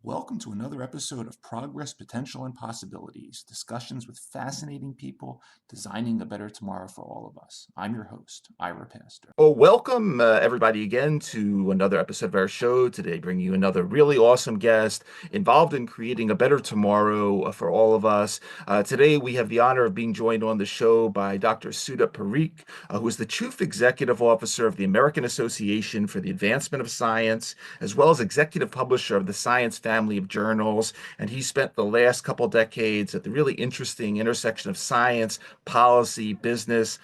Welcome to another episode of Progress, Potential, and Possibilities, discussions with fascinating people designing a better tomorrow for all of us. I'm your host, Ira Pastor. Well, welcome everybody again to another episode of our show. Today, bringing you another really awesome guest involved in creating a better tomorrow for all of us. Today, we have the honor of being joined on the show by Dr. Sudip Parikh, who is the Chief Executive Officer of the American Association for the Advancement of Science, as well as Executive Publisher of the Science family of journals. And he spent the last couple decades at the really interesting intersection of science, policy, business.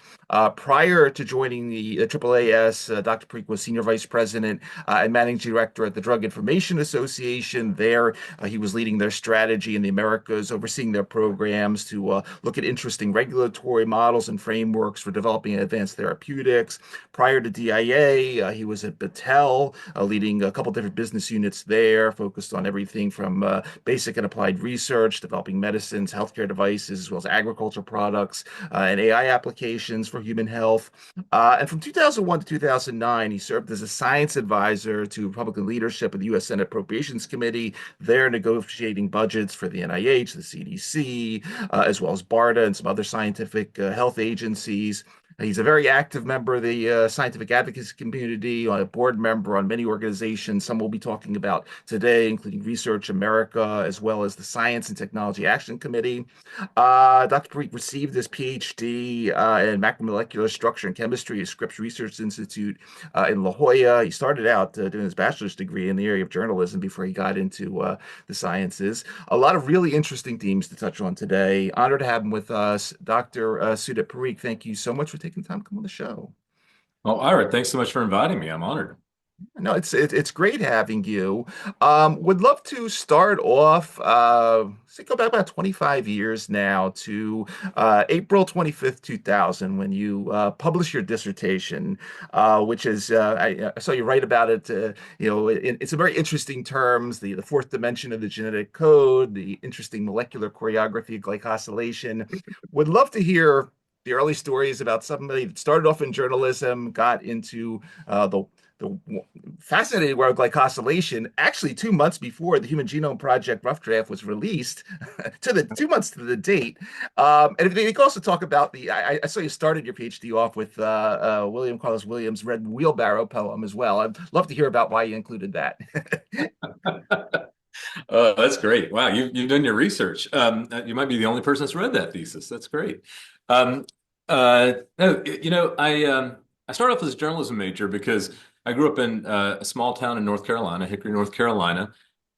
Prior to joining the AAAS, Dr. Parikh was Senior Vice President and Managing Director at the Drug Information Association. There, he was leading their strategy in the Americas, overseeing their programs to look at interesting regulatory models and frameworks for developing advanced therapeutics. Prior to DIA, he was at Battelle, leading a couple different business units there, focused on everything from basic and applied research, developing medicines, healthcare devices, as well as agriculture products and AI applications for human health. And from 2001 to 2009, he served as a science advisor to Republican leadership of the U.S. Senate Appropriations Committee, there negotiating budgets for the NIH, the CDC, as well as BARDA and some other scientific health agencies. He's a very active member of the scientific advocacy community, a board member on many organizations. Some we'll be talking about today, including Research America, as well as the Science and Technology Action Committee. Dr. Parikh received his Ph.D. in macromolecular structure and chemistry at Scripps Research Institute in La Jolla. He started out doing his bachelor's degree in the area of journalism before he got into the sciences. A lot of really interesting themes to touch on today. Honored to have him with us. Dr. Sudip Parikh, thank you so much for taking time to come on the show. Well, Ira, thanks so much for inviting me. I'm honored. No, it's great having you. Would love to start off, say go back about 25 years now to April 25th, 2000, when you published your dissertation, which is, I saw you write about it, it's a very interesting terms, the fourth dimension of the genetic code, the interesting molecular choreography of glycosylation. Would love to hear the early stories about somebody that started off in journalism, got into the fascinating world of glycosylation, actually 2 months before the Human Genome Project rough draft was released, to the 2 months to the date. And if they could also talk about I saw you started your PhD off with William Carlos Williams' Red Wheelbarrow poem as well. I'd love to hear about why you included that. Oh, that's great. Wow, you've done your research. You might be the only person that's read that thesis. That's great. No, I started off as a journalism major because I grew up in a small town in North Carolina, Hickory, North Carolina,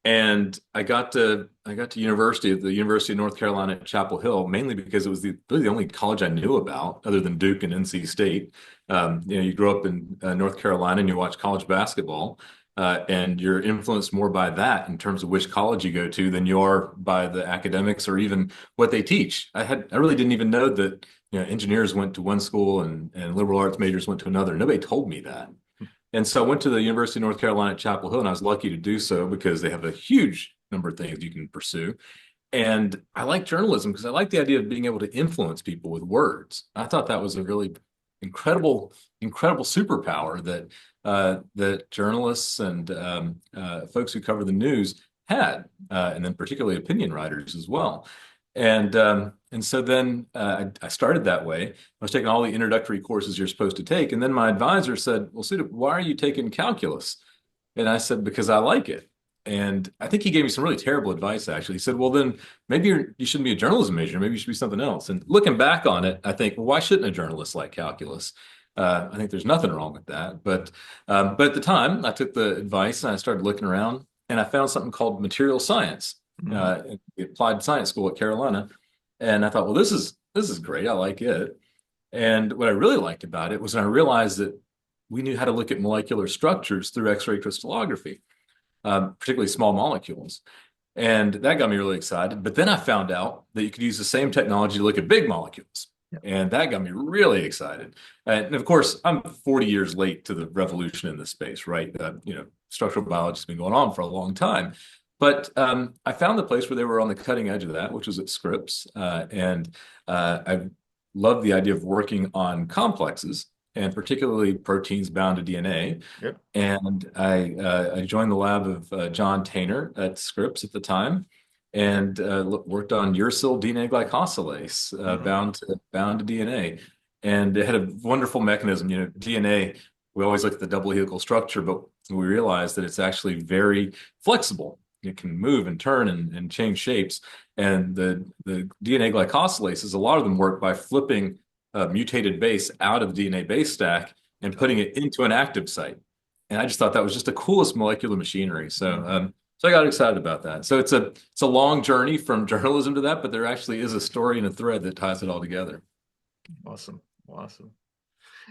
and I got to university at the University of North Carolina at Chapel Hill mainly because it was really the only college I knew about other than Duke and NC State. You grow up in North Carolina and you watch college basketball, and you're influenced more by that in terms of which college you go to than you are by the academics or even what they teach. I really didn't even know that engineers went to one school and liberal arts majors went to another. Nobody told me that. And so I went to the University of North Carolina at Chapel Hill, and I was lucky to do so because they have a huge number of things you can pursue. And I like journalism because I like the idea of being able to influence people with words. I thought that was a really incredible superpower that journalists and folks who cover the news had, and then particularly opinion writers as well. And so then I started that way. I was taking all the introductory courses you're supposed to take. And then my advisor said, well, Sudip, why are you taking calculus? And I said, because I like it. And I think he gave me some really terrible advice, actually. He said, well, then maybe you shouldn't be a journalism major. Maybe you should be something else. And looking back on it, I think, well, why shouldn't a journalist like calculus? I think there's nothing wrong with that. But at the time, I took the advice and I started looking around, and I found something called material science, Mhm. at the applied science school at Carolina. And I thought, well, this is great. I like it. And what I really liked about it was when I realized that we knew how to look at molecular structures through X-ray crystallography, particularly small molecules. And that got me really excited. But then I found out that you could use the same technology to look at big molecules. Yeah. And that got me really excited. And of course, I'm 40 years late to the revolution in this space, right? Structural biology has been going on for a long time. But I found the place where they were on the cutting edge of that, which was at Scripps. And I loved the idea of working on complexes, and particularly proteins bound to DNA. Yep. And I joined the lab of John Tainer at Scripps at the time, and worked on uracil DNA glycosylase bound to DNA. And it had a wonderful mechanism. DNA, we always look at the double helical structure, but we realized that it's actually very flexible. It can move and turn and change shapes. And the DNA glycosylases, a lot of them work by flipping a mutated base out of the DNA base stack and putting it into an active site. And I just thought that was just the coolest molecular machinery. So I got excited about that. So it's a long journey from journalism to that, but there actually is a story and a thread that ties it all together. Awesome.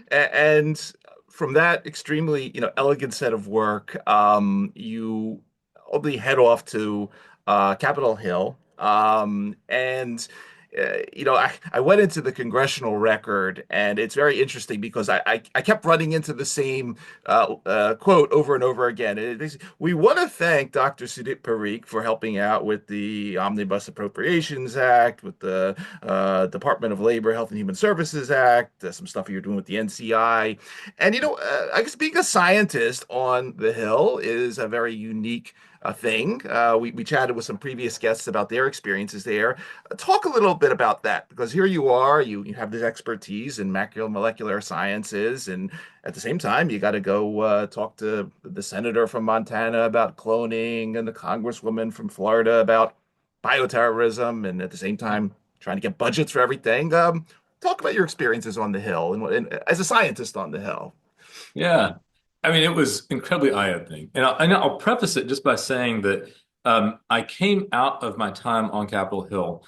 And from that extremely, elegant set of work, you ultimately head off to Capitol Hill. I went into the congressional record, and it's very interesting because I kept running into the same quote over and over again. We want to thank Dr. Sudip Parikh for helping out with the Omnibus Appropriations Act, with the Department of Labor, Health and Human Services Act, some stuff you're doing with the NCI. And, I guess being a scientist on the Hill is a very unique thing. We chatted with some previous guests about their experiences there. Talk a little bit about that, because here you are, you have this expertise in macromolecular sciences, and at the same time, you got to go talk to the senator from Montana about cloning and the congresswoman from Florida about bioterrorism, and at the same time, trying to get budgets for everything. Talk about your experiences on the Hill and as a scientist on the Hill. Yeah. I mean, it was incredibly eye-opening. And I'll preface it just by saying that I came out of my time on Capitol Hill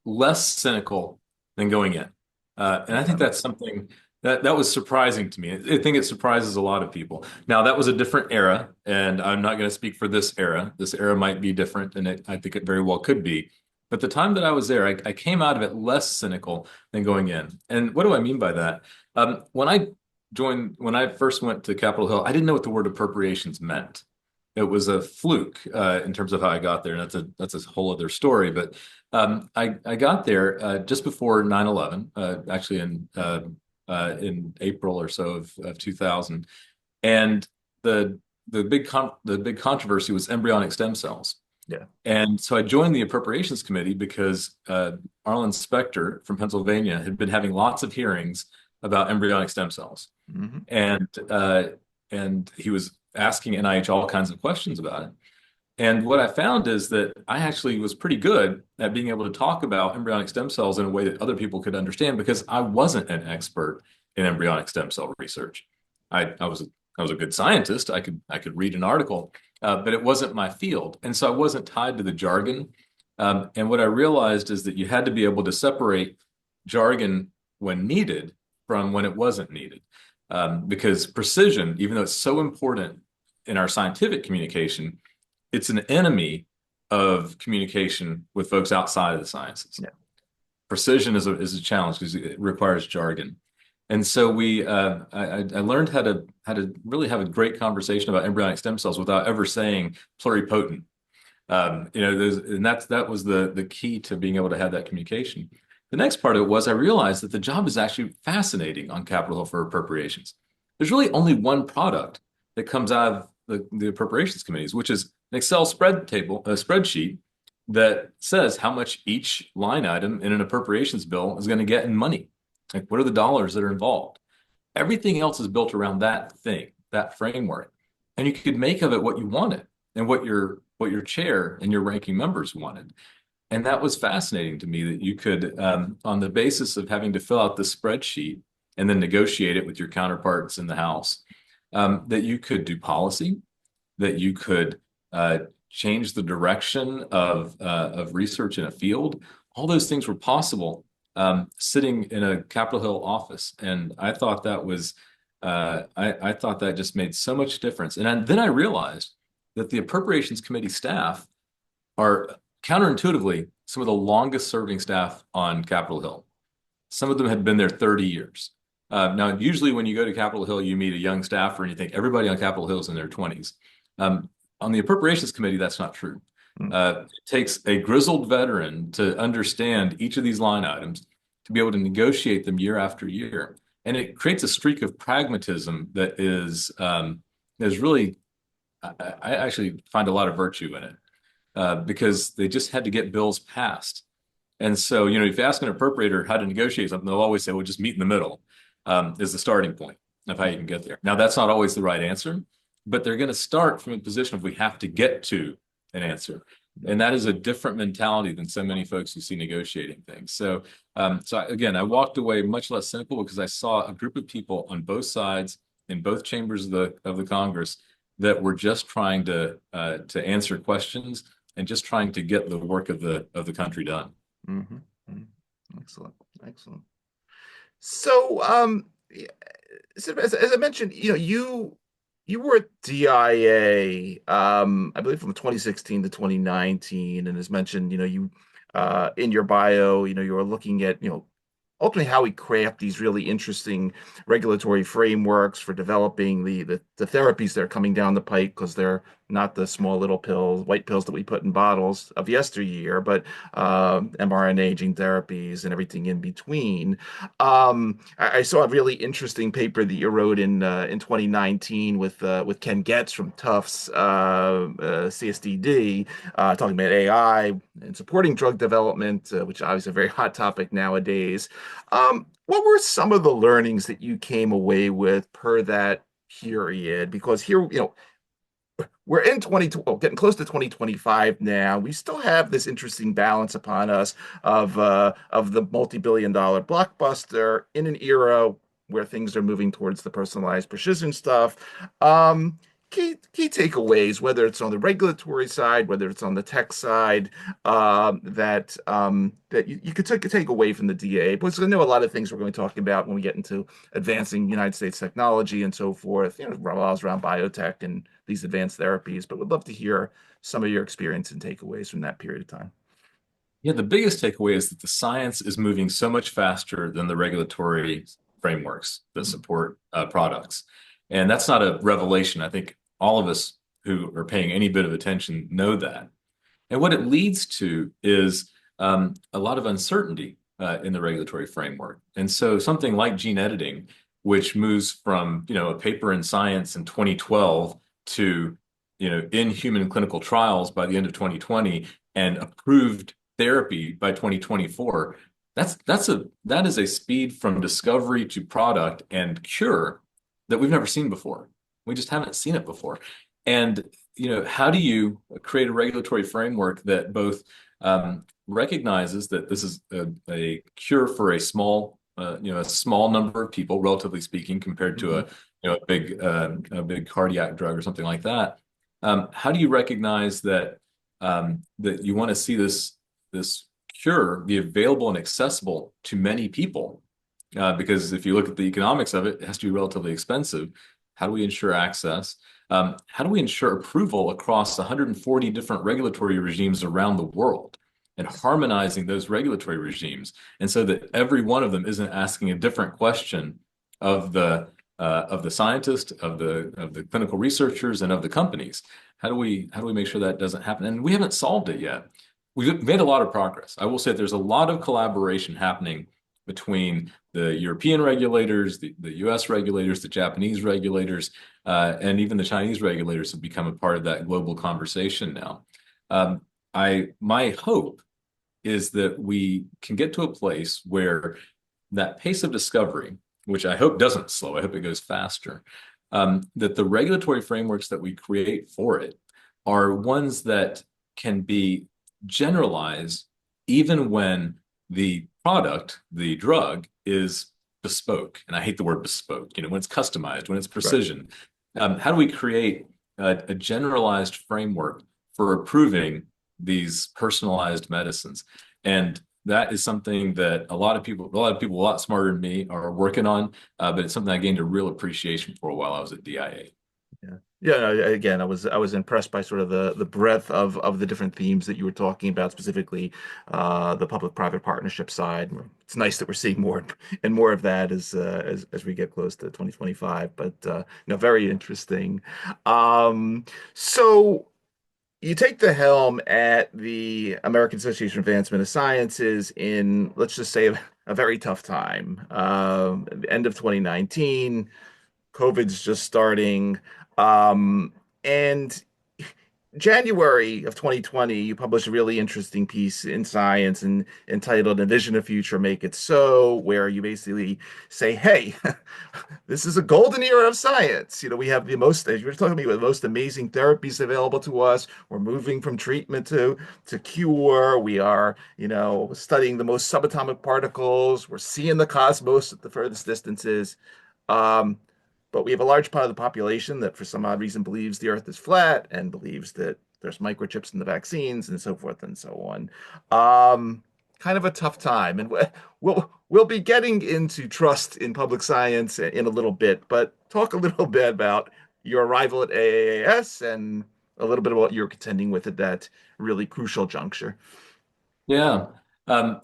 less cynical than going in. And I think that's something that was surprising to me. I think it surprises a lot of people. Now, that was a different era, and I'm not going to speak for this era. This era might be different, and I think it very well could be. But the time that I was there, I came out of it less cynical than going in. And what do I mean by that? When I first went to Capitol Hill, I didn't know what the word appropriations meant. It was a fluke in terms of how I got there, and that's a whole other story. But I got there just before 9/11, actually in April or so of 2000, and the big controversy was embryonic stem cells. Yeah. And so I joined the Appropriations Committee because Arlen Specter from Pennsylvania had been having lots of hearings about embryonic stem cells. Mm-hmm. And he was asking NIH all kinds of questions about it. And what I found is that I actually was pretty good at being able to talk about embryonic stem cells in a way that other people could understand, because I wasn't an expert in embryonic stem cell research. I was a good scientist. I could read an article, but it wasn't my field. And so I wasn't tied to the jargon. And what I realized is that you had to be able to separate jargon when needed from when it wasn't needed. Because precision, even though it's so important in our scientific communication, it's an enemy of communication with folks outside of the sciences. Yeah. Precision is a challenge because it requires jargon. And so I learned how to really have a great conversation about embryonic stem cells without ever saying pluripotent. And that was the key to being able to have that communication. The next part of it was I realized that the job is actually fascinating on Capitol Hill for appropriations. There's really only one product that comes out of the appropriations committees, which is an Excel spreadsheet that says how much each line item in an appropriations bill is going to get in money. Like, what are the dollars that are involved? Everything else is built around that thing, that framework. And you could make of it what you wanted and what your chair and your ranking members wanted. And that was fascinating to me, that you could, on the basis of having to fill out the spreadsheet and then negotiate it with your counterparts in the House, that you could do policy, that you could change the direction of research in a field. All those things were possible sitting in a Capitol Hill office, and I thought that was I thought that just made so much difference. And then I realized that the Appropriations Committee staff are counterintuitively some of the longest serving staff on Capitol Hill. Some of them had been there 30 years. Now, usually when you go to Capitol Hill, you meet a young staffer and you think everybody on Capitol Hill is in their 20s. On the Appropriations Committee, that's not true. It takes a grizzled veteran to understand each of these line items, to be able to negotiate them year after year. And it creates a streak of pragmatism that is really, I actually find a lot of virtue in it because they just had to get bills passed. And so, if you ask an appropriator how to negotiate something, they'll always say, well, just meet in the middle is the starting point of how you can get there. Now, that's not always the right answer, but they're going to start from a position of we have to get to an answer. And that is a different mentality than so many folks who see negotiating things. So, again, I walked away much less cynical because I saw a group of people on both sides in both chambers of the Congress that were just trying to answer questions and just trying to get the work of the country done. Mm-hmm. Excellent. So, as I mentioned, you were at DIA, I believe from 2016 to 2019, and as mentioned, you in your bio, you were looking at, ultimately how we craft these really interesting regulatory frameworks for developing the therapies that are coming down the pike, because they're not the small little pills, white pills that we put in bottles of yesteryear, but mRNA gene therapies and everything in between. I saw a really interesting paper that you wrote in 2019 with Ken Getz from Tufts CSDD, talking about AI and supporting drug development, which is obviously a very hot topic nowadays. What were some of the learnings that you came away with per that period? Because here, we're in 2020, getting close to 2025 now. We still have this interesting balance upon us of the multi-billion-dollar blockbuster in an era where things are moving towards the personalized precision stuff. Key takeaways, whether it's on the regulatory side, whether it's on the tech side, that you could take away from the DA. Because I know a lot of things we're going to talk about when we get into advancing United States technology and so forth, revolves around biotech and these advanced therapies. But we'd love to hear some of your experience and takeaways from that period of time. Yeah, the biggest takeaway is that the science is moving so much faster than the regulatory frameworks that support products. And that's not a revelation. I think all of us who are paying any bit of attention know that. And what it leads to is a lot of uncertainty in the regulatory framework. And so something like gene editing, which moves from a paper in Science in 2012 to in human clinical trials by the end of 2020 and approved therapy by 2024, that is a speed from discovery to product and cure that we've never seen before. We just haven't seen it before. And, how do you create a regulatory framework that both recognizes that this is a cure for a small number of people, relatively speaking, compared to a big cardiac drug or something like that? How do you recognize that you want to see this cure be available and accessible to many people? Because if you look at the economics of it, it has to be relatively expensive. How do we ensure access? How do we ensure approval across 140 different regulatory regimes around the world and harmonizing those regulatory regimes? And so that every one of them isn't asking a different question of the scientist, of the clinical researchers, and of the companies. How do we make sure that doesn't happen? And we haven't solved it yet. We've made a lot of progress. I will say there's a lot of collaboration happening between the European regulators, the US regulators, the Japanese regulators, and even the Chinese regulators have become a part of that global conversation now. My hope is that we can get to a place where that pace of discovery, which I hope doesn't slow, I hope it goes faster, that the regulatory frameworks that we create for it are ones that can be generalized even when the product, the drug, is bespoke, and I hate the word bespoke, when it's customized, when it's Right. precision. How do we create a generalized framework for approving these personalized medicines? And that is something that a lot of people a lot smarter than me are working on, but it's something I gained a real appreciation for while I was at DIA. Yeah. Yeah, no, again, I was impressed by sort of the breadth of the different themes that you were talking about, specifically the public-private partnership side. It's nice that we're seeing more and more of that as we get close to 2025, but very interesting. Um, so you take the helm at the American Association of Advancement of Sciences in, let's just say, a very tough time. End of 2019. COVID's just starting. And January of 2020, you published a really interesting piece in Science and entitled "Envision a Future, Make It So," where you basically say, "Hey, this is a golden era of science. We have the most, as you were talking about, the most amazing therapies available to us. We're moving from treatment to cure. We are, studying the most subatomic particles. We're seeing the cosmos at the furthest distances." Um, but we have a large part of the population that, for some odd reason, believes the Earth is flat and believes that there's microchips in the vaccines and so forth and so on. Kind of a tough time, and we'll be getting into trust in public science in a little bit. But talk a little bit about your arrival at AAAS and a little bit about what you're contending with at that really crucial juncture. Yeah. I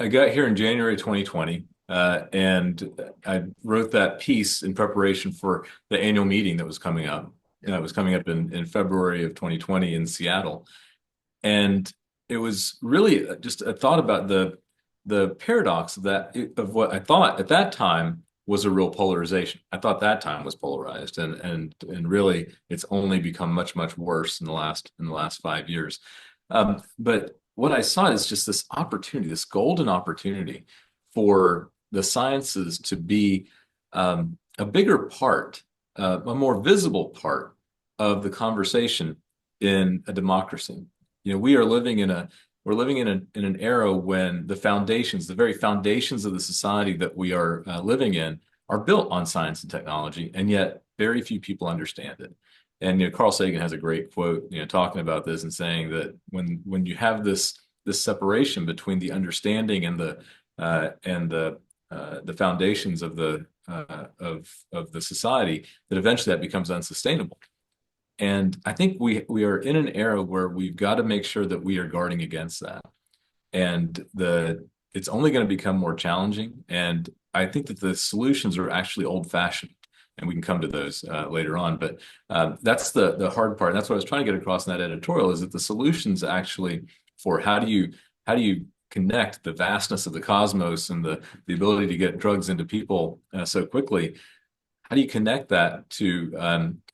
got here in January 2020, and I wrote that piece in preparation for the annual meeting that was coming up. It was coming up in February of 2020 in Seattle. And it was really just a thought about the paradox of what I thought at that time was a real polarization. I thought that time was polarized, and really it's only become much, much worse in the last 5 years. But what I saw is just this opportunity, this golden opportunity for the sciences to be a bigger part, a more visible part of the conversation in a democracy. We are living in an era when the very foundations of the society that we are living in are built on science and technology, and yet very few people understand it. And Carl Sagan has a great quote, talking about this and saying that when you have this separation between the understanding and the foundations of the society, that eventually that becomes unsustainable. And I think we are in an era where we've got to make sure that we are guarding against that. And it's only going to become more challenging. And I think that the solutions are actually old-fashioned, and we can come to those later on. But that's the hard part. And that's what I was trying to get across in that editorial, is that the solutions actually for how do you connect the vastness of the cosmos and the ability to get drugs into people so quickly. How do you connect that to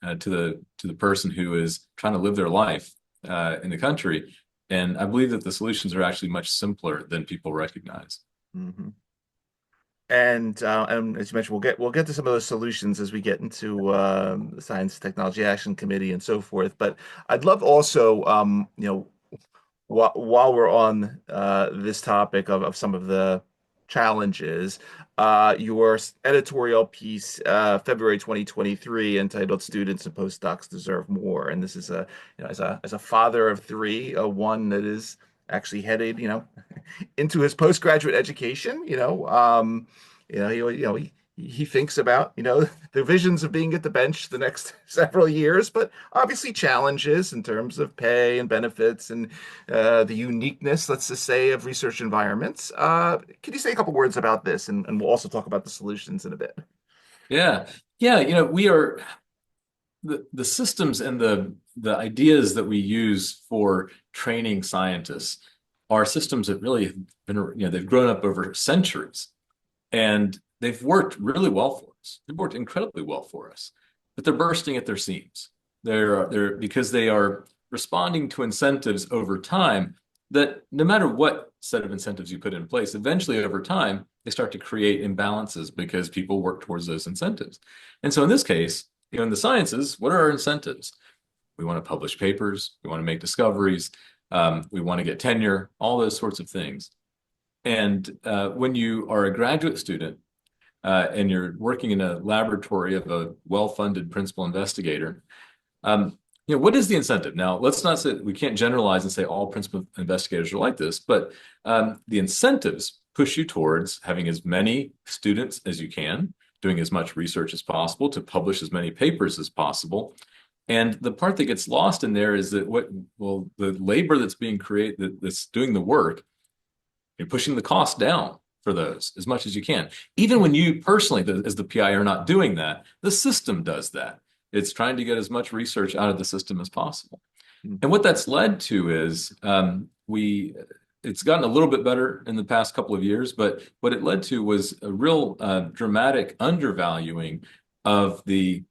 the person who is trying to live their life in the country? And I believe that the solutions are actually much simpler than people recognize. Mm-hmm. And as you mentioned, we'll get to some of those solutions as we get into the Science and Technology Action Committee and so forth. But I'd love also, while we're on this topic of some of the challenges, your editorial piece, February 2023, entitled "Students and Postdocs Deserve More." And this is as a father of three, one that is actually headed, into his postgraduate education. He thinks about, the visions of being at the bench the next several years, but obviously challenges in terms of pay and benefits and the uniqueness, let's just say, of research environments. Can you say a couple words about this, and we'll also talk about the solutions in a bit? Yeah, yeah. We are the systems and the ideas that we use for training scientists are systems that really have been, they've grown up over centuries, and they've worked really well for us. They've worked incredibly well for us, but they're bursting at their seams. They're because they are responding to incentives over time that no matter what set of incentives you put in place, eventually over time, they start to create imbalances because people work towards those incentives. And so in this case, in the sciences, what are our incentives? We want to publish papers. We want to make discoveries. We want to get tenure, all those sorts of things. And when you are a graduate student, and you're working in a laboratory of a well-funded principal investigator, what is the incentive? Now, let's not say we can't generalize and say all principal investigators are like this, but the incentives push you towards having as many students as you can, doing as much research as possible, to publish as many papers as possible. And the part that gets lost in there is that the labor that's being created, that's doing the work, you're pushing the cost down for those as much as you can. Even when you personally, as the PI, are not doing that, the system does that. It's trying to get as much research out of the system as possible. And what that's led to is it's gotten a little bit better in the past couple of years, but what it led to was a real dramatic undervaluing of the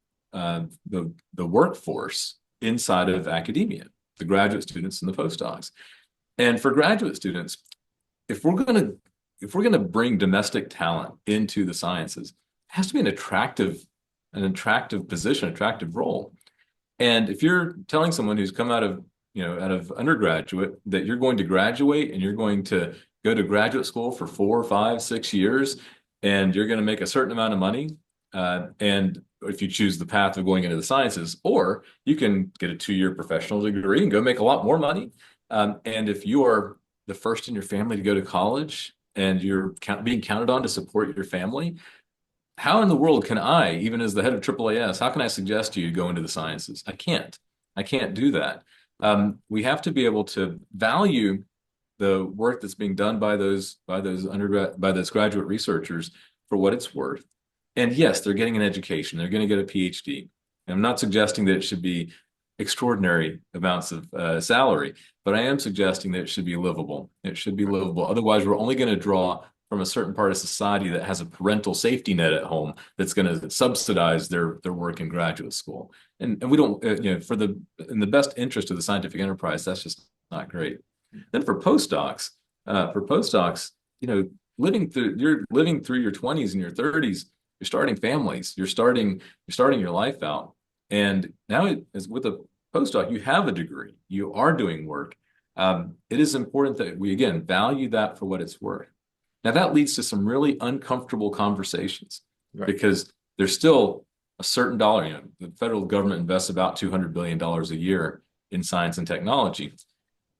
workforce inside of academia, the graduate students and the postdocs. And for graduate students, if we're going to bring domestic talent into the sciences, it has to be an attractive position, attractive role. And if you're telling someone who's come out of undergraduate that you're going to graduate and you're going to go to graduate school for 4, 5, 6 years, and you're going to make a certain amount of money, and if you choose the path of going into the sciences, or you can get a 2-year professional degree and go make a lot more money. And if you are the first in your family to go to college and you're being counted on to support your family, how in the world can I, even as the head of AAAS, how can I suggest to you go into the sciences? I can't do that. We have to be able to value the work that's being done by those graduate researchers for what it's worth. And yes, they're getting an education. They're going to get a Ph.D. And I'm not suggesting that it should be extraordinary amounts of salary, but I am suggesting that it should be livable. It should be livable. Otherwise, we're only going to draw from a certain part of society that has a parental safety net at home that's going to subsidize their work in graduate school. And we don't, in the best interest of the scientific enterprise, that's just not great. Then for postdocs, you're living through your 20s and your 30s, you're starting families, you're starting your life out. And now with a postdoc, you have a degree, you are doing work. It is important that we, again, value that for what it's worth. Now, that leads to some really uncomfortable conversations, right? Because there's still a certain dollar. The federal government invests about $200 billion a year in science and technology.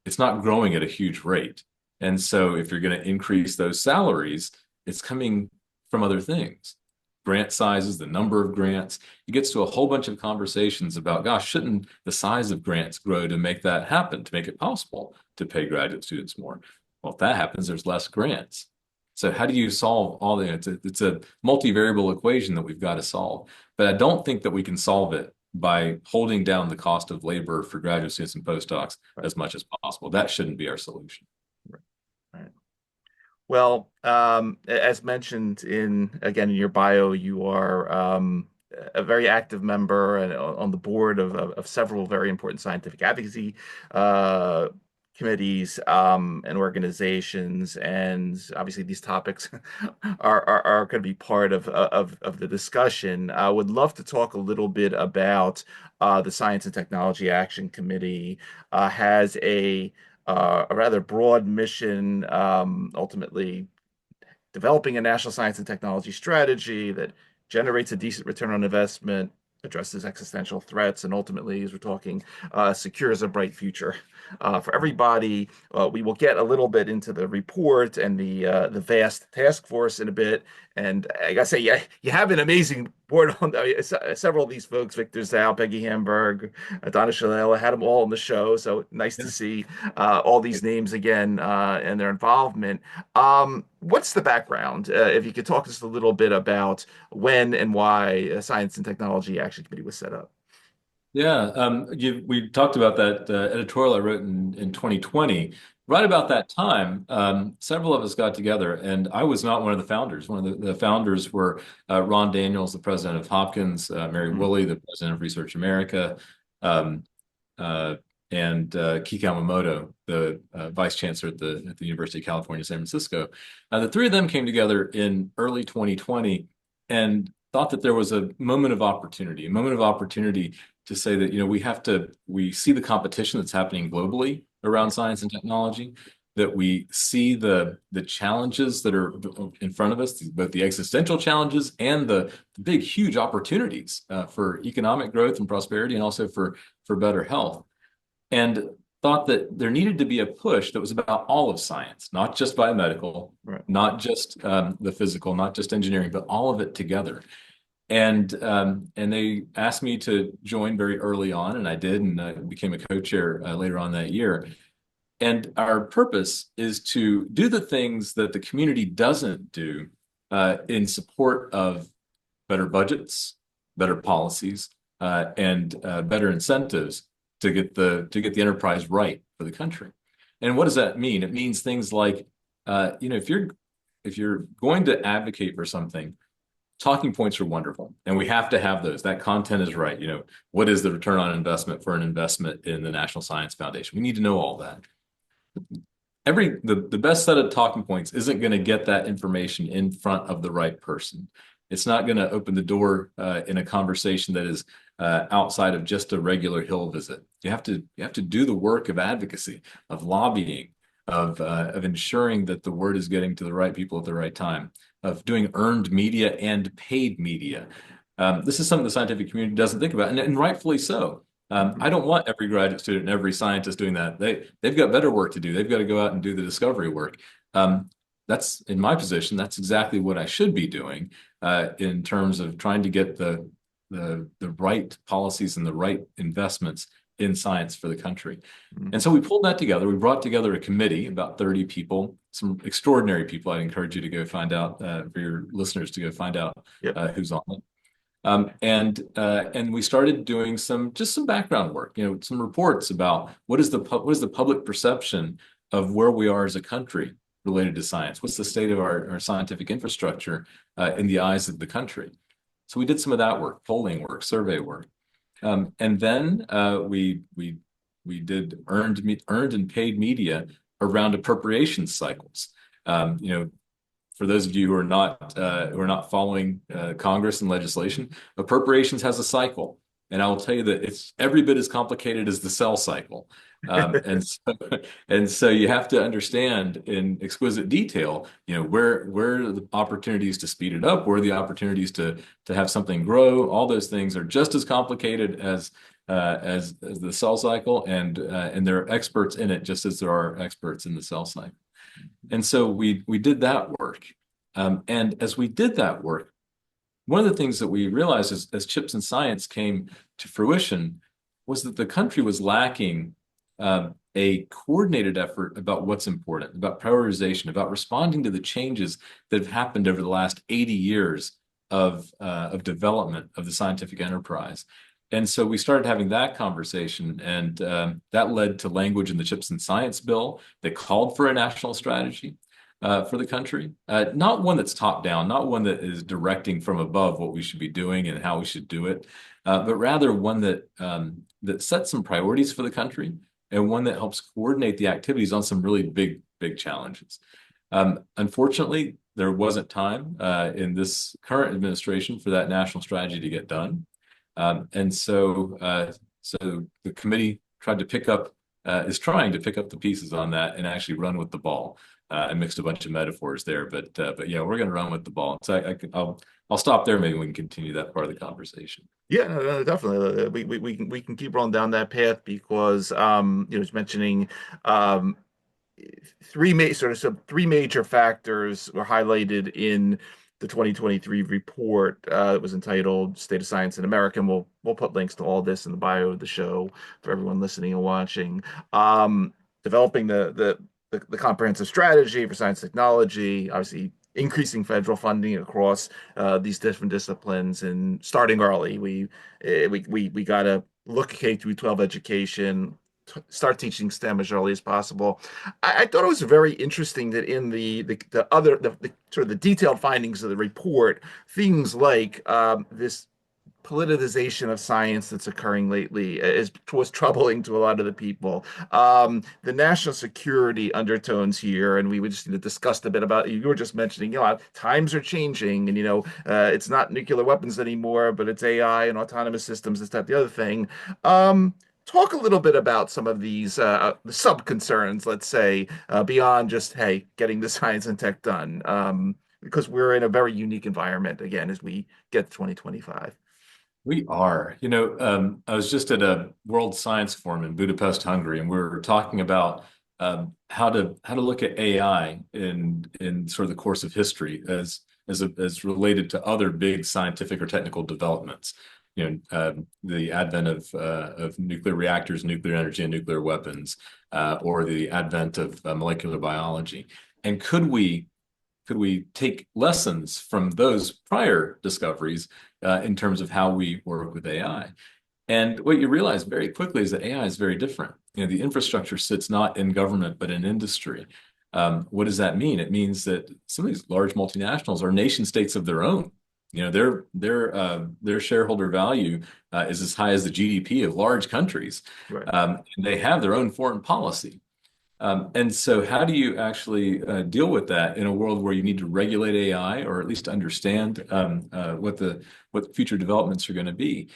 It's not growing at a huge rate. And so if you're going to increase those salaries, it's coming from other things. Grant sizes, the number of grants. It gets to a whole bunch of conversations about, gosh, shouldn't the size of grants grow to make that happen, to make it possible to pay graduate students more? Well, if that happens, there's less grants. So how do you solve all that? It's a multivariable equation that we've got to solve. But I don't think that we can solve it by holding down the cost of labor for graduate students and postdocs as much as possible. That shouldn't be our solution. Right. Well, as mentioned in your bio, you are a very active member and on the board of several very important scientific advocacy committees and organizations, and obviously these topics are going to be part of the discussion. I would love to talk a little bit about the Science and Technology Action Committee. Has a rather broad mission, ultimately developing a national science and technology strategy that generates a decent return on investment, addresses existential threats, and ultimately, as we're talking, secures a bright future for everybody. We will get a little bit into the report and the vast task force in a bit. And I gotta say, yeah, you have an amazing board on several of these folks: Victor Zhao, Peggy Hamburg, Donna Shalala. I had them all on the show, so nice to see all these names again and their involvement. What's the background? If you could talk to us a little bit about when and why a Science and Technology Action Committee was set up. Yeah, we talked about that editorial I wrote in 2020. Right about that time, several of us got together, and I was not one of the founders. One of the founders were Ron Daniels, the president of Hopkins, Mary Woolley, the president of Research America, and Ki Kawamoto, the vice chancellor at the University of California, San Francisco. The three of them came together in early 2020 and thought that there was a moment of opportunity to say that, we see the competition that's happening globally around science and technology. that we see the challenges that are in front of us, both the existential challenges and the big, huge opportunities for economic growth and prosperity, and also for better health. And thought that there needed to be a push that was about all of science, not just biomedical, Right. not just the physical, not just engineering, but all of it together. And they asked me to join very early on, and I did, and I became a co-chair later on that year. And our purpose is to do the things that the community doesn't do in support of better budgets, better policies, and better incentives to get the enterprise right for the country. And what does that mean? It means things like, if you're going to advocate for something, talking points are wonderful, and we have to have those. That content is right. What is the return on investment for an investment in the National Science Foundation? We need to know all that. The best set of talking points isn't going to get that information in front of the right person. It's not going to open the door in a conversation that is outside of just a regular Hill visit. You have to do the work of advocacy, of lobbying, of ensuring that the word is getting to the right people at the right time, of doing earned media and paid media. This is something the scientific community doesn't think about, and rightfully so. I don't want every graduate student and every scientist doing that. They've got better work to do. They've got to go out and do the discovery work. That's in my position. That's exactly what I should be doing in terms of trying to get the right policies and the right investments in science for the country. And so we pulled that together. We brought together a committee, about 30 people, some extraordinary people. I'd encourage you to go find out, for your listeners to go find out who's on it. And we started doing some background work, some reports about what is the public perception of where we are as a country related to science. What's the state of our scientific infrastructure in the eyes of the country? So we did some of that work, polling work, survey work, and then we did earned and paid media around appropriations cycles. For those of you who are not following Congress and legislation, appropriations has a cycle, and I will tell you that it's every bit as complicated as the cell cycle. And so you have to understand in exquisite detail, where are the opportunities to speed it up, where are the opportunities to have something grow. All those things are just as complicated as the cell cycle, and there are experts in it just as there are experts in the cell cycle. And so we did that work. And as we did that work, one of the things that we realized as CHIPS and Science came to fruition was that the country was lacking a coordinated effort about what's important, about prioritization, about responding to the changes that have happened over the last 80 years of development of the scientific enterprise. And so we started having that conversation, and that led to language in the CHIPS and Science bill that called for a national strategy for the country. Not one that's top down, not one that is directing from above what we should be doing and how we should do it, but rather one that sets some priorities for the country, and one that helps coordinate the activities on some really big challenges. Unfortunately, there wasn't time in this current administration for that national strategy to get done. And so the committee is trying to pick up the pieces on that and actually run with the ball. I mixed a bunch of metaphors there, but yeah, we're going to run with the ball. So I'll stop there. Maybe we can continue that part of the conversation. Yeah, no, definitely. We can keep rolling down that path because it's mentioning three major factors were highlighted in the 2023 report. It was entitled "State of Science in America." And we'll put links to all this in the bio of the show for everyone listening and watching. Developing the comprehensive strategy for science technology, obviously increasing federal funding across these different disciplines, and starting early. We got to look K through 12 education, start teaching STEM as early as possible. I thought it was very interesting that in the sort of the detailed findings of the report, things like this politicization of science that's occurring lately was troubling to a lot of the people. The national security undertones here, and we just discussed a bit about, you were just mentioning, times are changing, and it's not nuclear weapons anymore, but it's AI and autonomous systems, this, that, the other thing. talk a little bit about some of these sub concerns, let's say, beyond just, hey, getting the science and tech done, because we're in a very unique environment again as we get to 2025. We are. I was just at a World Science Forum in Budapest, Hungary, and we were talking about how to look at AI in sort of the course of history as related to other big scientific or technical developments. The advent of nuclear reactors, nuclear energy, and nuclear weapons, or the advent of molecular biology. And could we take lessons from those prior discoveries in terms of how we work with AI? And what you realize very quickly is that AI is very different. The infrastructure sits not in government, but in industry. What does that mean? It means that some of these large multinationals are nation states of their own. Their shareholder value is as high as the GDP of large countries. Right. And they have their own foreign policy. And so how do you actually deal with that in a world where you need to regulate AI, or at least understand what the future developments are going to be?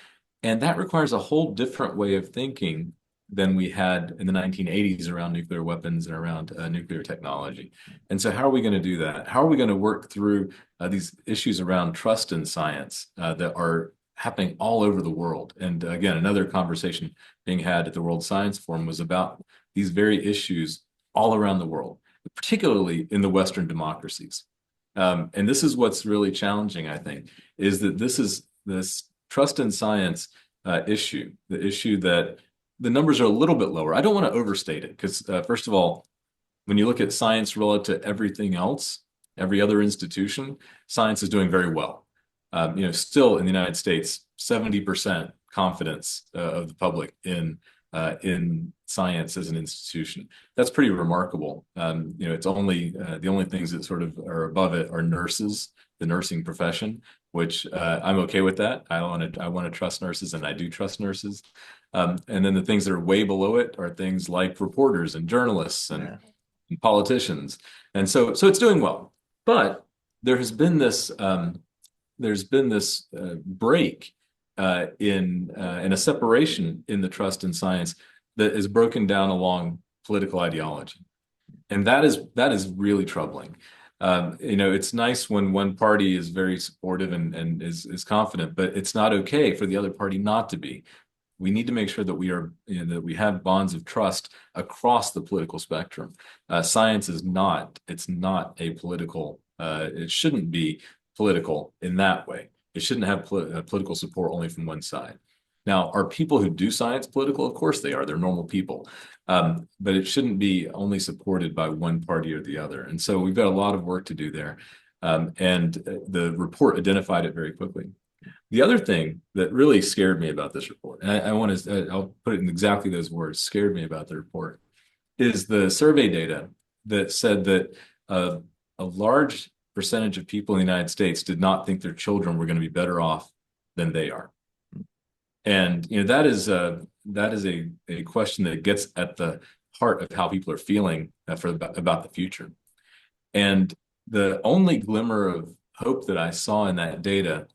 And that requires a whole different way of thinking than we had in the 1980s around nuclear weapons and around nuclear technology. And so how are we going to do that? How are we going to work through these issues around trust in science that are happening all over the world? And again, another conversation being had at the World Science Forum was about these very issues all around the world, particularly in the Western democracies. And this is what's really challenging, I think, is that this trust in science issue, the issue that the numbers are a little bit lower. I don't want to overstate it because, first of all, when you look at science relative to everything else, every other institution, science is doing very well. Still in the United States, 70% confidence of the public in science as an institution. That's pretty remarkable. It's only the only things that sort of are above it are nurses, the nursing profession, which I'm okay with that. I want to trust nurses, and I do trust nurses. And then the things that are way below it are things like reporters and journalists and politicians. And so it's doing well. But there has been this break in a separation in the trust in science that is broken down along political ideology, and that is really troubling. It's nice when one party is very supportive and is confident, but it's not okay for the other party not to be. We need to make sure that that we have bonds of trust across the political spectrum. Science is not apolitical. It shouldn't be political in that way. It shouldn't have political support only from one side. Now, are people who do science political? Of course they are. They're normal people. But it shouldn't be only supported by one party or the other. And so we've got a lot of work to do there. And the report identified it very quickly. The other thing that really scared me about this report, and I'll put it in exactly those words, scared me about the report, is the survey data that said that a large percentage of people in the United States did not think their children were going to be better off than they are. And that is a question that gets at the heart of how people are feeling about the future. And the only glimmer of hope that I saw in that data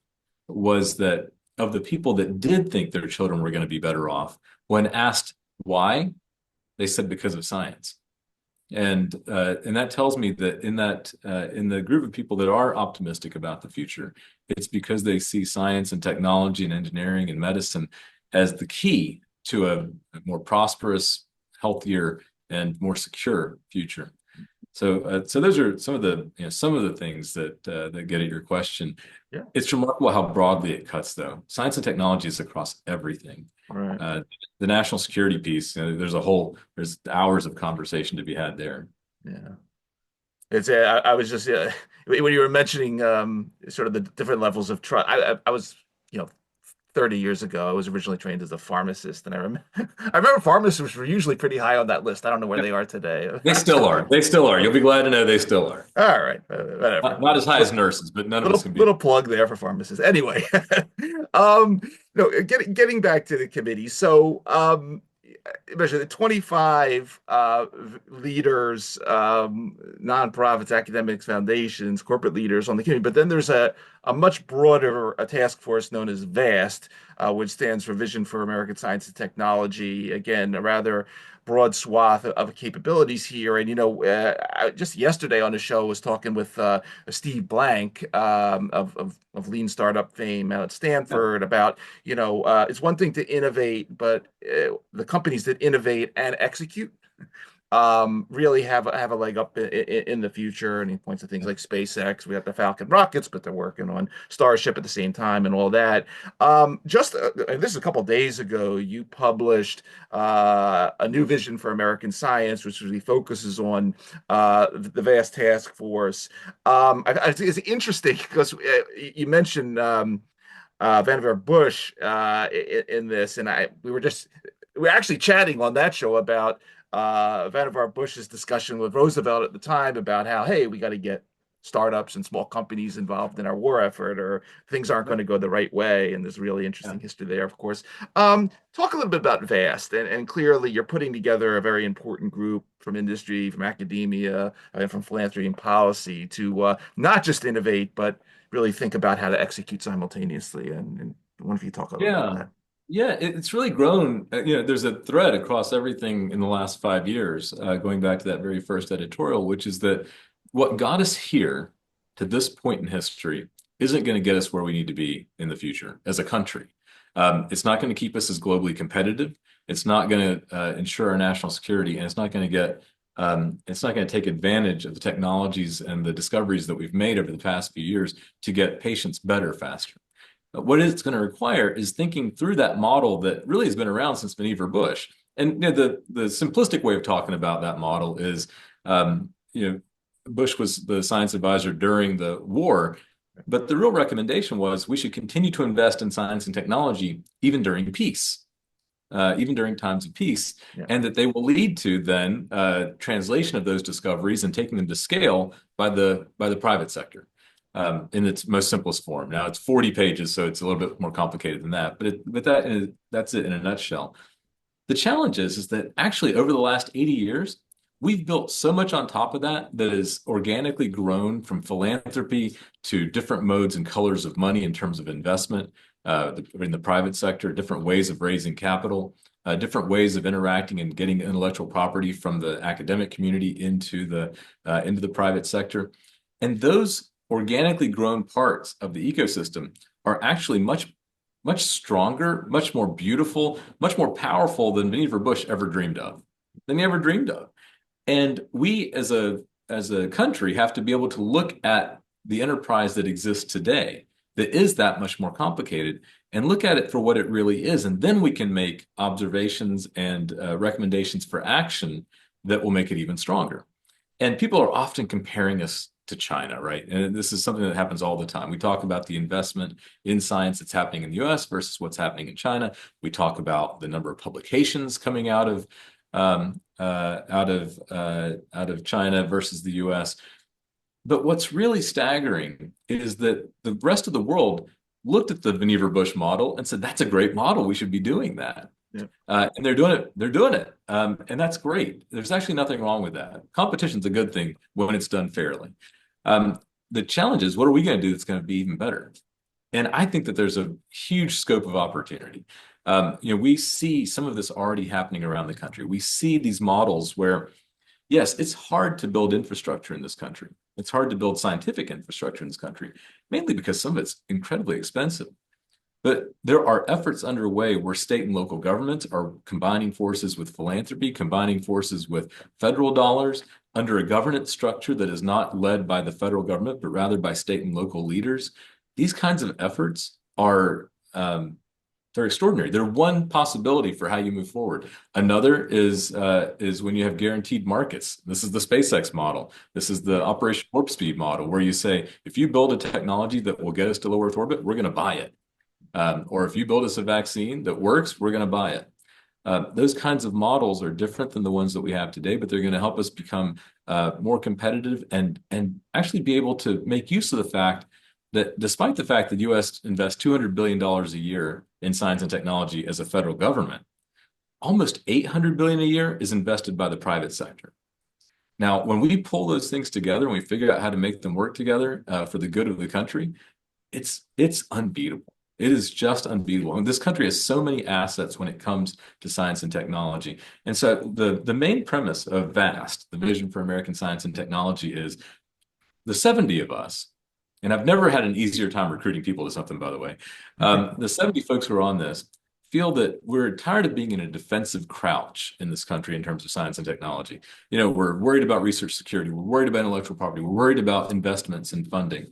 was that of the people that did think their children were going to be better off, when asked why, they said because of science. And that tells me that in the group of people that are optimistic about the future, it's because they see science and technology and engineering and medicine as the key to a more prosperous, healthier, and more secure future. So those are some of the things that get at your question. Yeah. It's remarkable how broadly it cuts, though. Science and technology is across everything. Right. The national security piece, there's hours of conversation to be had there. Yeah. It's I was just when you were mentioning sort of the different levels of trust. I was 30 years ago, I was originally trained as a pharmacist, and I remember pharmacists were usually pretty high on that list. I don't know where they are today. They still are. They still are. You'll be glad to know they still are. All right, whatever. Not as high as nurses, but none of us can be. Little plug there for pharmacists. Anyway, getting back to the committee. So, the 25 leaders, nonprofits, academics, foundations, corporate leaders on the committee, but then there's a a much broader task force known as VAST, which stands for Vision for American Science and Technology. Again, a rather broad swath of capabilities here. And, just yesterday on the show, I was talking with Steve Blank of Lean Startup fame out at Stanford about, it's one thing to innovate, but the companies that innovate and execute really have a leg up in the future. And he points to things like SpaceX. We have the Falcon rockets, but they're working on Starship at the same time and all that. This is a couple days ago, you published a new vision for American science, which really focuses on the vast task force. I think it's interesting because you mentioned Vannevar Bush in this, and we were actually chatting on that show about Vannevar Bush's discussion with Roosevelt at the time about how, hey, we got to get startups and small companies involved in our war effort, or things aren't going to go the right way. And there's a really interesting history there, of course. Talk a little bit about VAST, and clearly you're putting together a very important group from industry, from academia, and from philanthropy and policy to not just innovate, but really think about how to execute simultaneously. And I wonder if you talk a little about that. Yeah, it's really grown. There's a thread across everything in the last 5 years, going back to that very first editorial, which is that what got us here to this point in history isn't going to get us where we need to be in the future as a country. It's not going to keep us as globally competitive. It's not going to ensure our national security, and it's not going to take advantage of the technologies and the discoveries that we've made over the past few years to get patients better faster. What it's going to require is thinking through that model that really has been around since Vannevar Bush. And the simplistic way of talking about that model is, Bush was the science advisor during the war, but the real recommendation was we should continue to invest in science and technology even during peace, even during times of peace, and that they will lead to then translation of those discoveries and taking them to scale by the private sector. In its most simplest form. Now it's 40 pages, so it's a little bit more complicated than that. But that's it in a nutshell. The challenge is that actually over the last 80 years, we've built so much on top of that is organically grown, from philanthropy to different modes and colors of money in terms of investment in the private sector, different ways of raising capital, different ways of interacting and getting intellectual property from the academic community into the private sector. And those organically grown parts of the ecosystem are actually much stronger, much more beautiful, much more powerful than Vannevar Bush ever dreamed of. And we as a country have to be able to look at the enterprise that exists today that is that much more complicated and look at it for what it really is. And then we can make observations and recommendations for action that will make it even stronger. And people are often comparing us to China, right? And this is something that happens all the time. We talk about the investment in science that's happening in the US versus what's happening in China. We talk about the number of publications coming out of China versus the US. But what's really staggering is that the rest of the world looked at the Vannevar Bush model and said, that's a great model. We should be doing that. And they're doing it. And that's great. There's actually nothing wrong with that. Competition's a good thing when it's done fairly. The challenge is, what are we going to do that's going to be even better? And I think that there's a huge scope of opportunity. We see some of this already happening around the country. We see these models where, yes, it's hard to build infrastructure in this country. It's hard to build scientific infrastructure in this country, mainly because some of it's incredibly expensive. But there are efforts underway where state and local governments are combining forces with philanthropy, combining forces with federal dollars under a governance structure that is not led by the federal government, but rather by state and local leaders. These kinds of efforts are they're extraordinary. They're one possibility for how you move forward. Another is when you have guaranteed markets. This is the SpaceX model. This is the Operation Warp Speed model, where you say, if you build a technology that will get us to low Earth orbit, we're going to buy it. Or if you build us a vaccine that works, we're going to buy it. Those kinds of models are different than the ones that we have today, but they're going to help us become more competitive and actually be able to make use of the fact that despite the fact that the U.S. invests $200 billion a year in science and technology as a federal government, almost $800 billion a year is invested by the private sector. Now, when we pull those things together and we figure out how to make them work together for the good of the country, it's unbeatable. It is just unbeatable. And this country has so many assets when it comes to science and technology. And so the main premise of VAST, the Vision for American Science and Technology, is the 70 of us, and I've never had an easier time recruiting people to something, by the way. The 70 folks who are on this feel that we're tired of being in a defensive crouch in this country in terms of science and technology. We're worried about research security. We're worried about intellectual property. We're worried about investments and funding.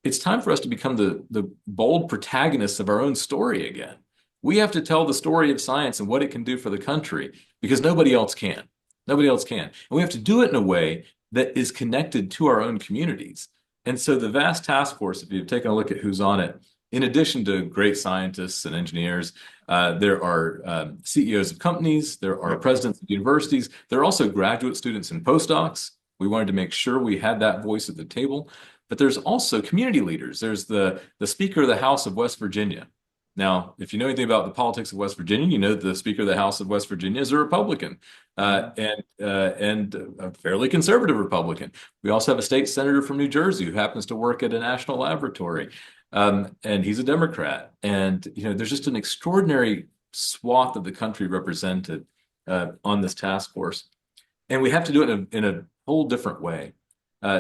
It's time for us to become the bold protagonists of our own story again. We have to tell the story of science and what it can do for the country because nobody else can. Nobody else can. And we have to do it in a way that is connected to our own communities. And so the VAST task force, if you've taken a look at who's on it, in addition to great scientists and engineers, there are CEOs of companies, there are presidents of universities, there are also graduate students and postdocs. We wanted to make sure we had that voice at the table. But there's also community leaders. There's the Speaker of the House of West Virginia. Now, if you know anything about the politics of West Virginia, you know that the Speaker of the House of West Virginia is a Republican and a fairly conservative Republican. We also have a state senator from New Jersey who happens to work at a national laboratory, and he's a Democrat. And there's just an extraordinary swath of the country represented on this task force, and we have to do it in a whole different way.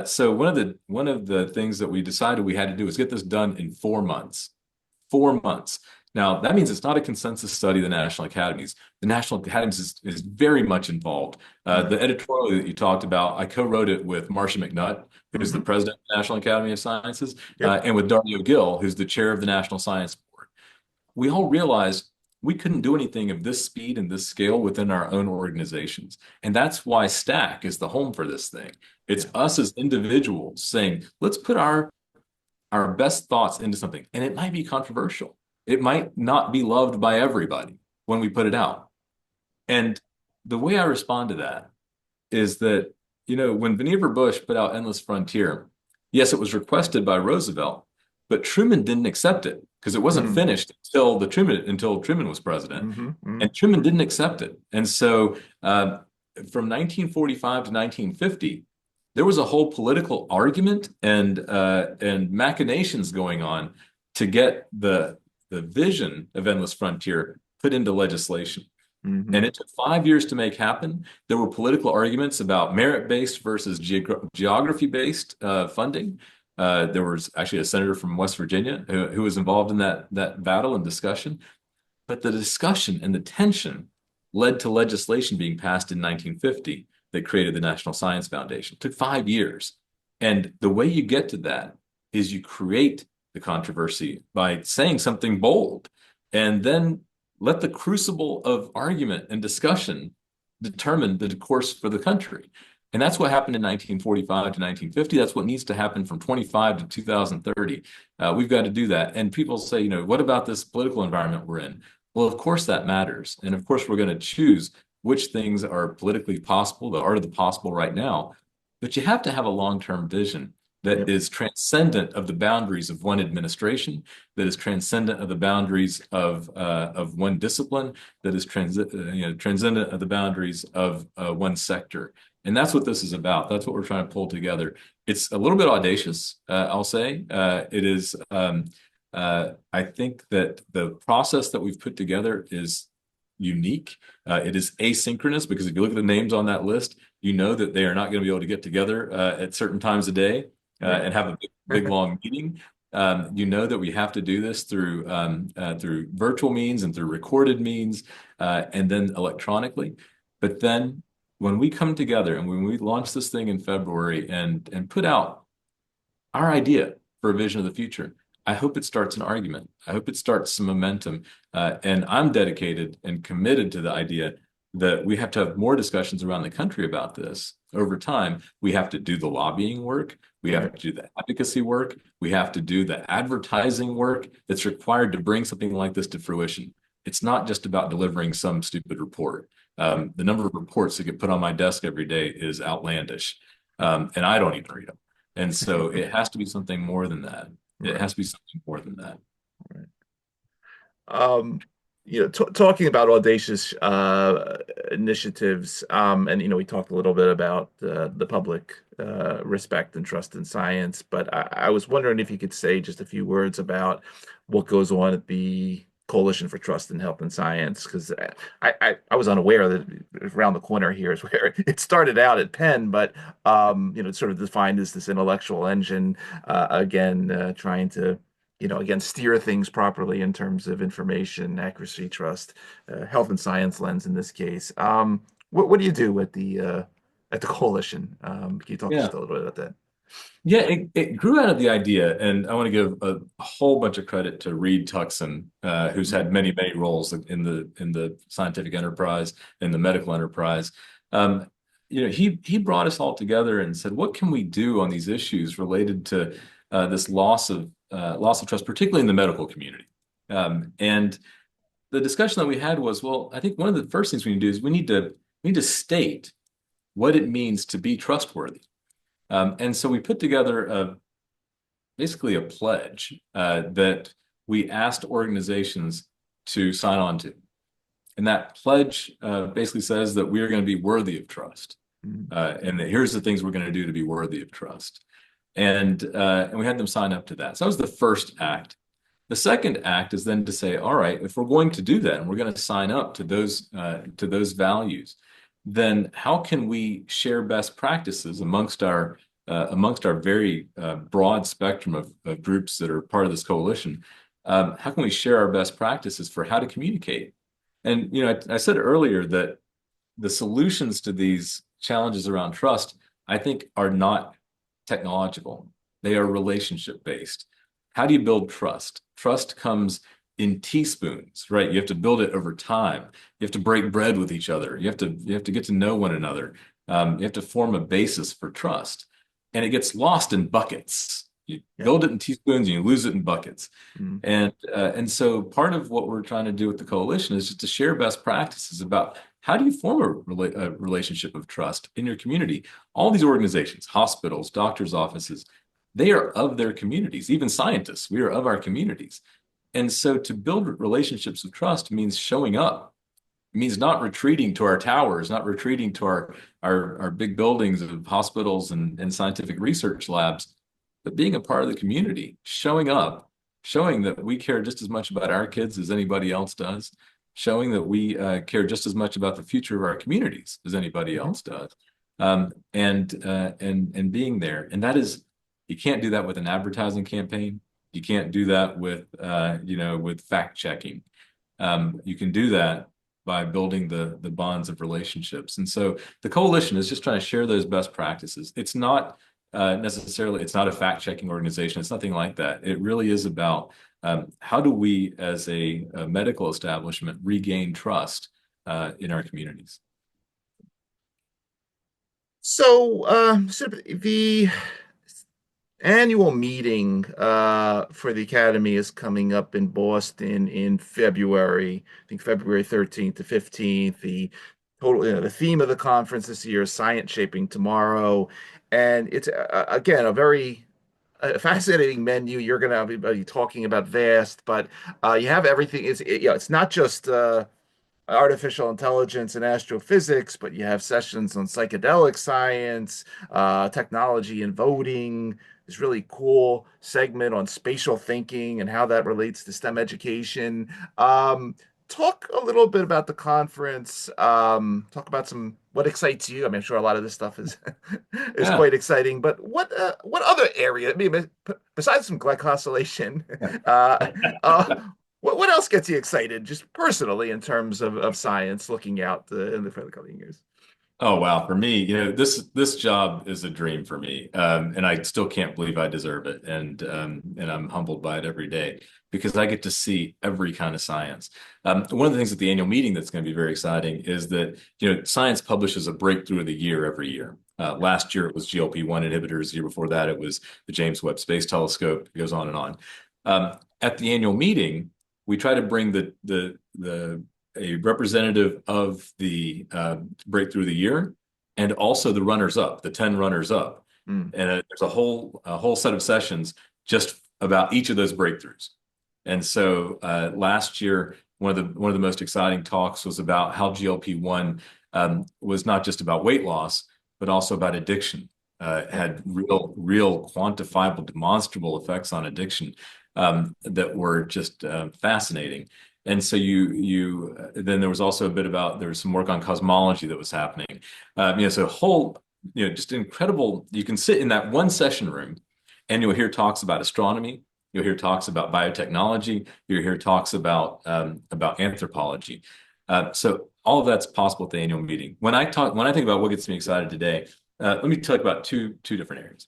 So one of the things that we decided we had to do is get this done in 4 months. 4 months. Now, that means it's not a consensus study of the National Academies. The National Academies is very much involved. The editorial that you talked about, I co-wrote it with Marcia McNutt, who's the president of the National Academy of Sciences, and with Dario Gill, who's the chair of the National Science Board. We all realized we couldn't do anything of this speed and this scale within our own organizations. And that's why STAC is the home for this thing. It's us as individuals saying, let's put our best thoughts into something. And it might be controversial. It might not be loved by everybody when we put it out. And the way I respond to that is that, when Vannevar Bush put out Endless Frontier, yes, it was requested by Roosevelt, but Truman didn't accept it because it wasn't finished until Truman was president. And Truman didn't accept it. And so from 1945 to 1950, there was a whole political argument and machinations going on to get the vision of Endless Frontier put into legislation. And it took 5 years to make happen. There were political arguments about merit-based versus geography-based funding. There was actually a senator from West Virginia who was involved in that battle and discussion. But the discussion and the tension led to legislation being passed in 1950 that created the National Science Foundation. It took 5 years. And the way you get to that is you create the controversy by saying something bold and then let the crucible of argument and discussion determine the course for the country. And that's what happened in 1945 to 1950. That's what needs to happen from 25 to 2030. We've got to do that. And people say, what about this political environment we're in? Well, of course that matters. And of course, we're going to choose which things are politically possible, the art of the possible right now. But you have to have a long-term vision that is transcendent of the boundaries of one administration, that is transcendent of the boundaries of one discipline, that is transcendent of the boundaries of one sector. And that's what this is about. That's what we're trying to pull together. It's a little bit audacious, I'll say. It is. I think that the process that we've put together is unique. It is asynchronous because if you look at the names on that list, you know that they are not going to be able to get together at certain times of day and have a big long meeting. You know that we have to do this through virtual means and through recorded means and then electronically. But then when we come together and when we launch this thing in February and put out our idea for a vision of the future, I hope it starts an argument. I hope it starts some momentum. And I'm dedicated and committed to the idea that we have to have more discussions around the country about this over time. We have to do the lobbying work. We have to do the advocacy work. We have to do the advertising work that's required to bring something like this to fruition. It's not just about delivering some stupid report. The number of reports that get put on my desk every day is outlandish. And I don't even read them. And so it has to be something more than that. It has to be something more than that. Right. talking about audacious initiatives, and we talked a little bit about the public respect and trust in science, but I was wondering if you could say just a few words about what goes on at the Coalition for Trust in Health and Science, because I was unaware that around the corner here is where it started out at Penn, but it's sort of defined as this intellectual engine, again, trying to again, steer things properly in terms of information, accuracy, trust, health and science lens in this case. What do you do at the coalition? Can you talk just Yeah. a little bit about that? Yeah, it grew out of the idea, and I want to give a whole bunch of credit to Reed Tuckson, who's Mhm. had many roles in the scientific enterprise, in the medical enterprise. Um, he brought us all together and said, what can we do on these issues related to this loss of trust, particularly in the medical community? And the discussion that we had was, well, I think one of the first things we need to do is we need to state what it means to be trustworthy. And so we put together basically a pledge that we asked organizations to sign on to. And that pledge basically says that we are going to be worthy of trust. Mhm. And that here's the things we're going to do to be worthy of trust. And we had them sign up to that. So that was the first act. The second act is then to say, all right, if we're going to do that and we're going to sign up to those values, then how can we share best practices amongst our very broad spectrum of groups that are part of this coalition? How can we share our best practices for how to communicate? And I said earlier that the solutions to these challenges around trust, I think, are not technological. They are relationship based. How do you build trust? Trust comes in teaspoons, right? You have to build it over time. You have to break bread with each other. You have to get to know one another. You have to form a basis for trust, and it gets lost in buckets. You Yeah. build it in teaspoons and you lose it in buckets. Mhm. And so part of what we're trying to do with the coalition is just to share best practices about how do you form a relationship of trust in your community. All these organizations, hospitals, doctors' offices, they are of their communities. Even scientists, we are of our communities. And so to build relationships of trust means showing up. It means not retreating to our towers, not retreating to our big buildings of hospitals and scientific research labs, but being a part of the community, showing up, showing that we care just as much about our kids as anybody else does, showing that we care just as much about the future of our communities as anybody Mhm. else does, and being there. And that is, you can't do that with an advertising campaign. You can't do that with fact checking. You can do that by building the bonds of relationships. And so the coalition is just trying to share those best practices. It's not necessarily, it's not a fact-checking organization. It's nothing like that. It really is about how do we, as a medical establishment, regain trust in our communities. So the annual meeting for the Academy is coming up in Boston in February. I think February 13th to 15th. The theme of the conference this year is Science Shaping Tomorrow, and it's again a very fascinating menu. You're going to be talking about vast, but you have everything. It's not just artificial intelligence and astrophysics, but you have sessions on psychedelic science, technology and voting. This really cool segment on spatial thinking and how that relates to STEM education. Talk a little bit about the conference. Talk about what excites you. I mean, I'm sure a lot of this stuff is is Yeah. quite exciting, but what other area? I mean, besides some glycosylation, Yeah. uh, what else gets you excited, just personally, in terms of science, looking out for the coming years? Oh wow, for me, this job is a dream for me, and I still can't believe I deserve it, and I'm humbled by it every day because I get to see every kind of science. One of the things at the annual meeting that's going to be very exciting is that science publishes a breakthrough of the year every year. Last year it was GLP-1 inhibitors. The year before that it was the James Webb Space Telescope. It goes on and on. At the annual meeting, we try to bring the a representative of the breakthrough of the year and also the runners up, the 10 runners up. Mm. And there's a whole set of sessions just about each of those breakthroughs. And so last year, one of the most exciting talks was about how GLP-1 was not just about weight loss, but also about addiction. Had real quantifiable, demonstrable effects on addiction that were just fascinating. And so then there was also a bit about, there was some work on cosmology that was happening. So whole, just incredible. You can sit in that one session room and you'll hear talks about astronomy. You'll hear talks about biotechnology. You'll hear talks about anthropology. So all of that's possible at the annual meeting. When I think about what gets me excited today, let me talk about two different areas.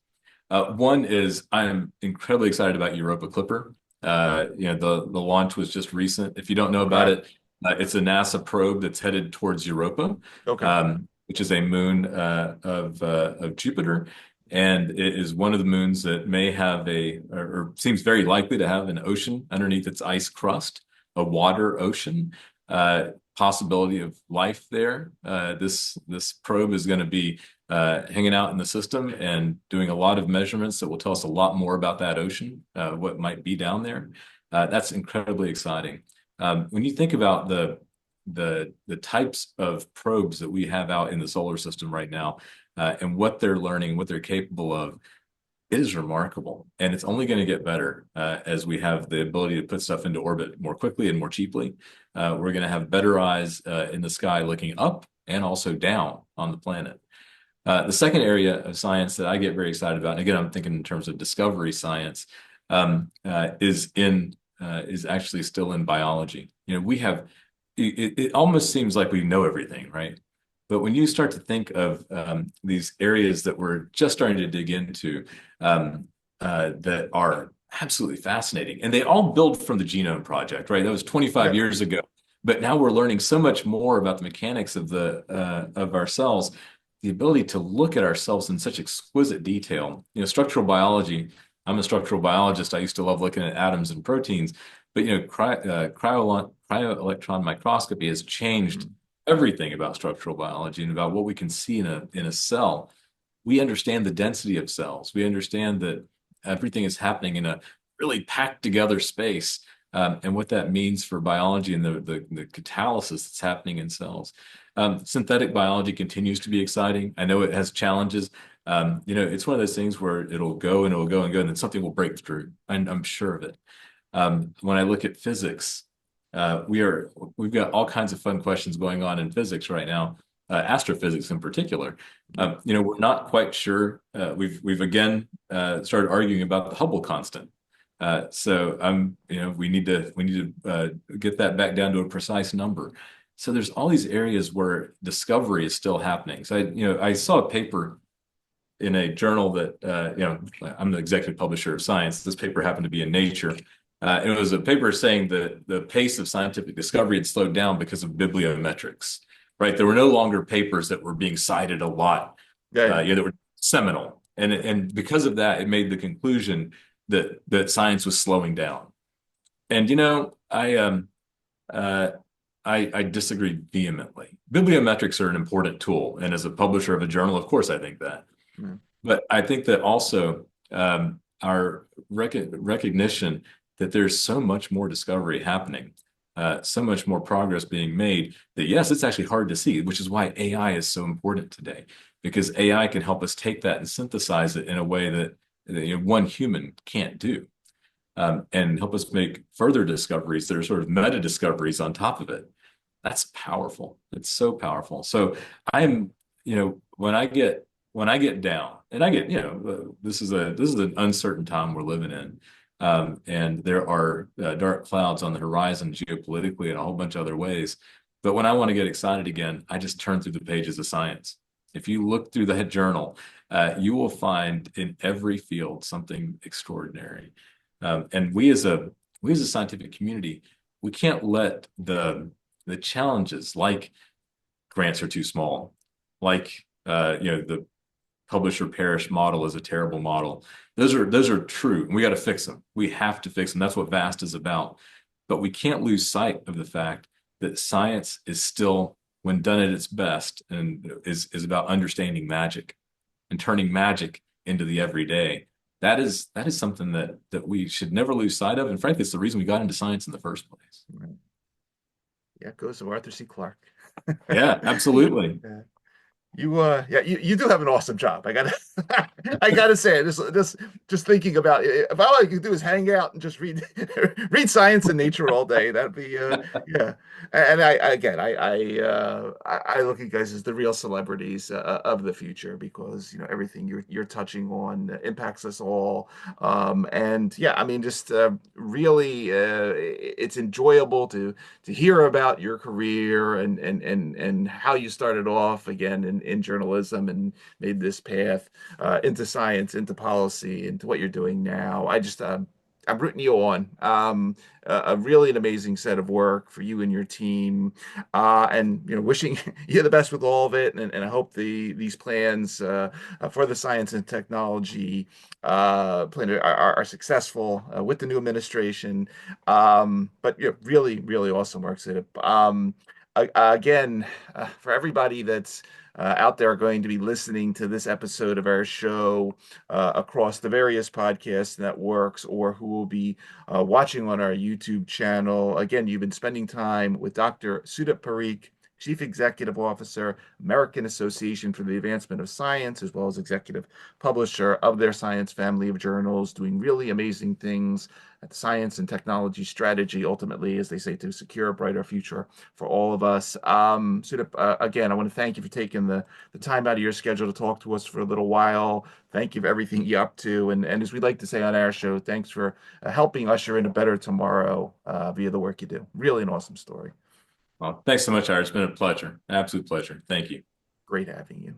One is I am incredibly excited about Europa Clipper. The launch was just recent. If you don't know about it, it's a NASA probe that's headed towards Europa, which is a moon of Jupiter. And it is one of the moons that may have or seems very likely to have an ocean underneath its ice crust, a water ocean, possibility of life there. This probe is going to be hanging out in the system and doing a lot of measurements that will tell us a lot more about that ocean, what might be down there. That's incredibly exciting. When you think about the types of probes that we have out in the solar system right now, and what they're learning, what they're capable of, it is remarkable. And it's only going to get better as we have the ability to put stuff into orbit more quickly and more cheaply. We're going to have better eyes in the sky looking up and also down on the planet. The second area of science that I get very excited about, and again, I'm thinking in terms of discovery science, is actually still in biology. We have, it almost seems like we know everything, right? But when you start to think of these areas that we're just starting to dig into that are absolutely fascinating, and they all build from the Genome Project, right? That was 25 years ago. But now we're learning so much more about the mechanics of our cells, the ability to look at our cells in such exquisite detail. Structural biology, I'm a structural biologist. I used to love looking at atoms and proteins, but cryo-electron microscopy has changed everything about structural biology and about what we can see in a cell. We understand the density of cells. We understand that everything is happening in a really packed together space, and what that means for biology and the catalysis that's happening in cells. Synthetic biology continues to be exciting. I know it has challenges. It's one of those things where it'll go and it'll go and go, and then something will break through. I'm sure of it. When I look at physics, we've got all kinds of fun questions going on in physics right now, astrophysics in particular. We're not quite sure. We've again started arguing about the Hubble constant. So we need to get that back down to a precise number. So there's all these areas where discovery is still happening. So I saw a paper in a journal that I'm the executive publisher of Science. This paper happened to be in Nature. It was a paper saying that the pace of scientific discovery had slowed down because of bibliometrics, right? There were no longer papers that were being cited a lot, that were seminal. And because of that, it made the conclusion that science was slowing down. And, I disagree vehemently. Bibliometrics are an important tool. And as a publisher of a journal, of course, I think that. But I think that also our recognition that there's so much more discovery happening, so much more progress being made, that yes, it's actually hard to see, which is why AI is so important today, because AI can help us take that and synthesize it in a way that one human can't do, and help us make further discoveries that are sort of meta discoveries on top of it. That's powerful. It's so powerful. So I'm, when I get down, and I get, this is an uncertain time we're living in. And there are dark clouds on the horizon geopolitically and a whole bunch of other ways. But when I want to get excited again, I just turn through the pages of science. If you look through the journal, you will find in every field something extraordinary. And we as a scientific community, we can't let the challenges, like grants are too small, like the publisher perish model is a terrible model. Those are true, and we got to fix them. We have to fix them. That's what VAST is about. But we can't lose sight of the fact that science is still, when done at its best, and is about understanding magic and turning magic into the everyday. that is something that we should never lose sight of. And frankly, it's the reason we got into science in the first place. Right. Yeah, it goes to Arthur C. Clarke. Yeah, absolutely. Yeah. You do have an awesome job. I gotta I gotta say, just thinking about it, if all I could do is hang out and just read read science and nature all day, that'd be yeah. And I look at you guys as the real celebrities of the future, because everything you're touching on impacts us all. And yeah, I mean, just really, it's enjoyable to hear about your career and how you started off again in journalism and made this path into science, into policy, into what you're doing now. I'm rooting you on. A really an amazing set of work for you and your team, and wishing you the best with all of it. And I hope these plans for the science and technology plan are successful with the new administration. But really, really awesome work, Sid. Again, for everybody that's out there going to be listening to this episode of our show across the various podcast networks, or who will be watching on our YouTube channel, again, you've been spending time with Dr. Sudip Parikh, Chief Executive Officer, American Association for the Advancement of Science, as well as executive publisher of their science family of journals, doing really amazing things at the science and technology strategy, ultimately, as they say, to secure a brighter future for all of us. Sudip, again, I want to thank you for taking the time out of your schedule to talk to us for a little while. Thank you for everything you're up to. And as we like to say on our show, thanks for helping usher in a better tomorrow via the work you do. Really an awesome story. Well, thanks so much, Art. It's been a pleasure. An absolute pleasure. Thank you. Great having you.